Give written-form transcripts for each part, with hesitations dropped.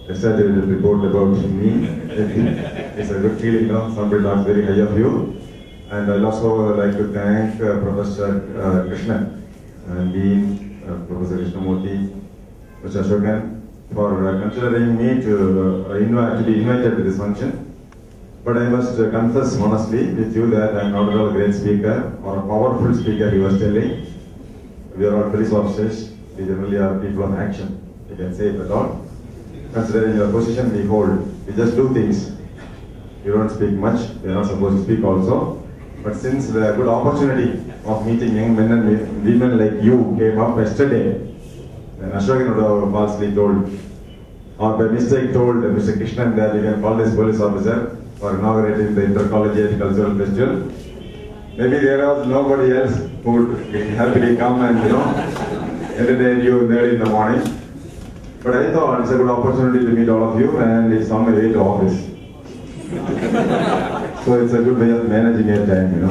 Yesterday they report about me. It's a good feeling, somebody talks very high of you. And I'd also like to thank Professor Krishnan and Dean, Professor Krishnamurthy, Mr. Ashokan, for considering me to be invited to this function. But I must confess honestly with you that I'm not at all a great speaker or a powerful speaker, he was telling. We are all police officers, we generally are people of action, you can say it at all. Considering the position we hold, we just do things. We don't speak much, we are not supposed to speak also. But since the good opportunity of meeting young men and women like you came up yesterday, then Ashokan would have falsely told, or by mistake told Mr. Krishnan that you can call this police officer for inaugurating the Intercollegiate Cultural Festival. Maybe there was nobody else who would happily come and entertain you early in the morning. But I thought it's a good opportunity to meet all of you, and it's on my way to office. So it's a good way of managing your time,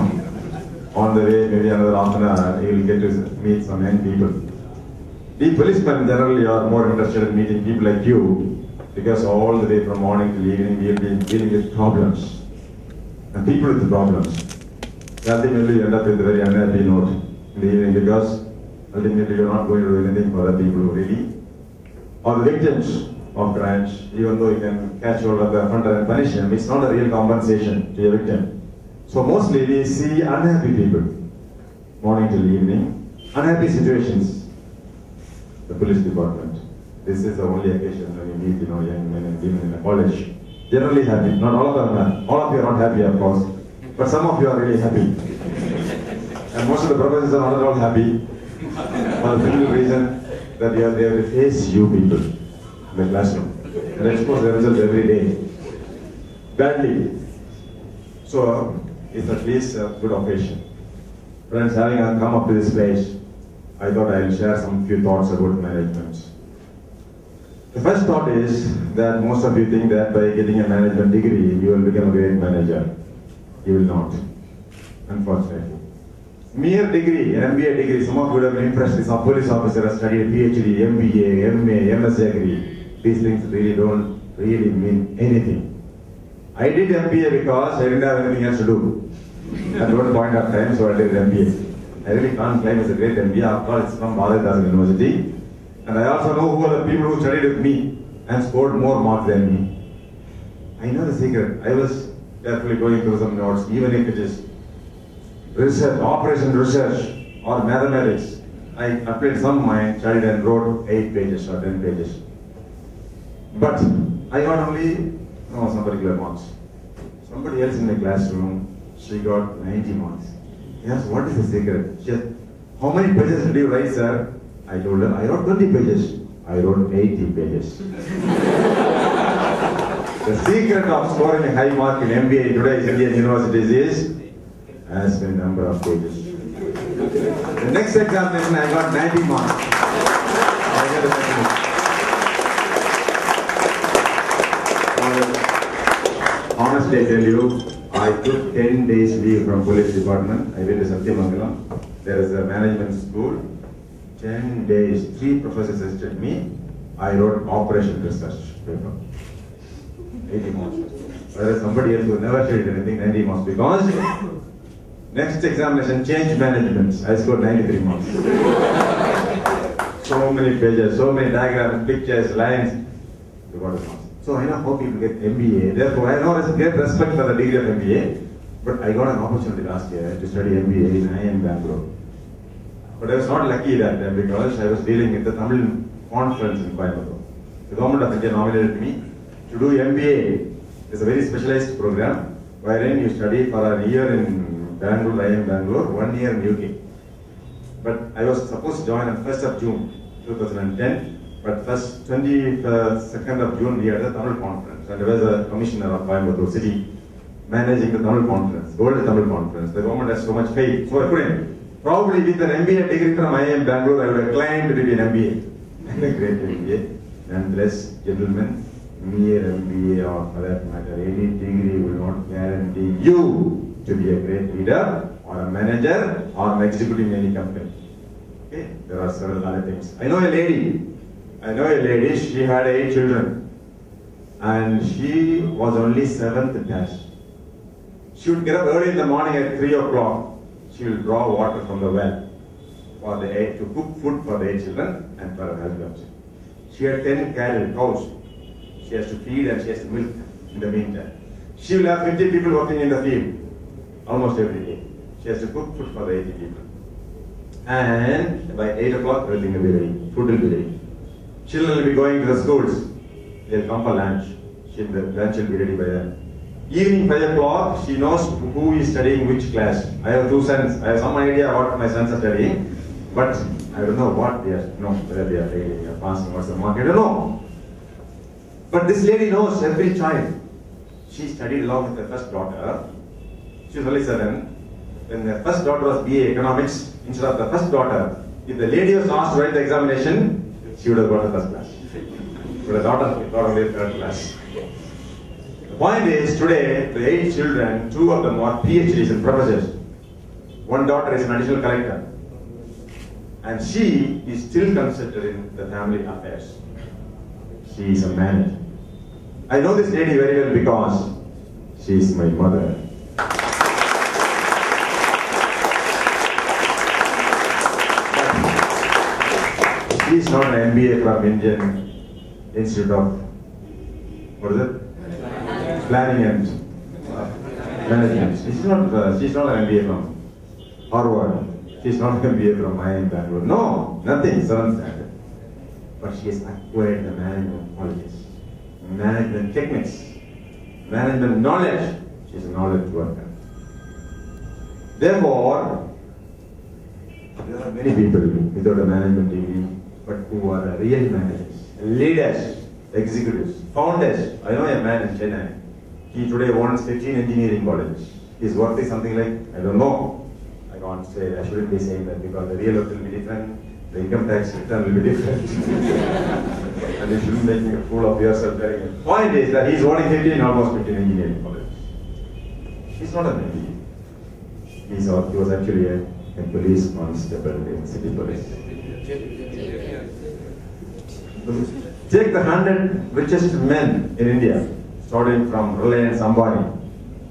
On the way, maybe another half an hour, you will get to meet some young people. We policemen generally are more interested in meeting people like you, because all the way from morning till evening we have been dealing with problems. And people with problems. Ultimately you end up with a very unhappy note in the evening, because ultimately you are not going to do anything for the people who really are the victims of crimes. Even though you can catch hold of the offender and punish him, it's not a real compensation to a victim. So mostly we see unhappy people, morning till evening, unhappy situations. The police department. This is the only occasion when you meet, young men and women in a college. Generally happy. Not all of them are. All of you are not happy, of course. But some of you are really happy. And most of the professors are not at all happy. For the simple reason that they have to face you people in the classroom and expose themselves every day. Badly. So, it's at least a good occasion. Friends, having come up to this place, I thought I will share some few thoughts about management. The first thought is that most of you think that by getting a management degree, you will become a great manager. You will not, unfortunately. Mere degree, an MBA degree, some of you would have been impressed. Some police officer has studied PhD, MBA, MA, MS degree. These things really don't really mean anything. I did MBA because I didn't have anything else to do at one point of time, so I did MBA. I really can't claim it's a great MBA, after all it's from Amaze University. And I also know who are the people who studied with me and scored more marks than me. I know the secret. I was carefully going through some notes, even if it is research, operation research, or mathematics. I applied some mind, studied and wrote 8 pages or 10 pages. But I got only some particular marks. Somebody else in my classroom, she got 90 marks. Yes, what is the secret? She said, how many pages did you write, sir? I told her, I wrote 20 pages. I wrote 80 pages. The secret of scoring a high mark in MBA in today's Indian universities is as the number of pages. The next examination, I got 90 marks. I got a honestly, I tell you, I took 10 days leave from police department. I went to Satyamangalam. There is a management school. 10 days, 3 professors assisted me. I wrote operation research paper. 80 marks. Whereas somebody else who never studied anything, 90 marks. Because next examination, change management. I scored 93 marks. So many pages, so many diagrams, pictures, lines. You got the marks. So I know how people get MBA. Therefore, I know great respect for the degree of MBA. But I got an opportunity last year to study MBA in IIPM Bangalore. But I was not lucky that time because I was dealing with the Tamil conference in Coimbatore. The government of India nominated me to do MBA. It's a very specialized program wherein you study for a year in Bangalore, IIM Bangalore, 1 year in UK. But I was supposed to join on 1st of June 2010, but 22nd of June we had a Tamil conference, and I was a commissioner of Coimbatore city managing the Tamil conference, World Tamil conference. The government has so much faith, so I couldn't. Probably with an MBA degree from IIM Bangalore, I would have claimed to be an MBA. And a great MBA. Nonetheless, gentlemen, mere MBA or for that matter, any degree will not guarantee you to be a great leader or a manager or an executive in any company. Okay? There are several other things. I know a lady, she had 8 children. and she was only 7th batch. She would get up early in the morning at 3 o'clock. She will draw water from the well for the to cook food for the 8 children and for her husband. She had 10 cattle, cows. She has to feed and she has to milk in the meantime. She will have 50 people working in the field almost every day. She has to cook food for the 80 people. And by 8 o'clock, everything will be ready. Food will be ready. Children will be going to the schools. They'll come for lunch. The lunch will be ready by then. Evening 5 o'clock, she knows who is studying which class. I have 2 sons. I have some idea what my sons are studying, but I don't know what they are, whether they are failing or passing, what's the mark, I don't know. But this lady knows every child. She studied along with her first daughter. She was only 7. When the first daughter was BA Economics, instead of the first daughter, if the lady was asked to write the examination, she would have got the first class. But the daughter got only the 3rd class. The point is, today, the 8 children, 2 of them are PhDs and professors. 1 daughter is an additional collector. And she is still considered in the family affairs. She is a manager. I know this lady very well because she is my mother. She is not an MBA from Indian Institute of, what is it? Planning and Management. She's not an MBA from Harvard. She's not an MBA from IIPM Bangalore. No, nothing, 7th standard. But she has acquired the management qualities, management techniques, management knowledge. She's a knowledge worker. Therefore, there are many people without a management degree, but who are real managers, leaders, executives, founders. I know a man in Chennai. He today owns 15 engineering colleges. His work is something like, I don't know. I can't say, I shouldn't be saying that because the real work will be different, the income tax return will be different. And you shouldn't make a fool of yourself. The point is that he's owning 15 engineering colleges. He's not an MBA. He was actually a police constable in city police. Take the 100 richest men in India, starting from Reliance Ambani,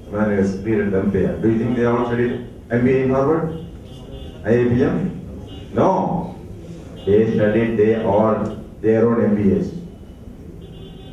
the man who has created the empire. Do you think they all studied MBA in Harvard? IIPM? No. They studied their own MBAs.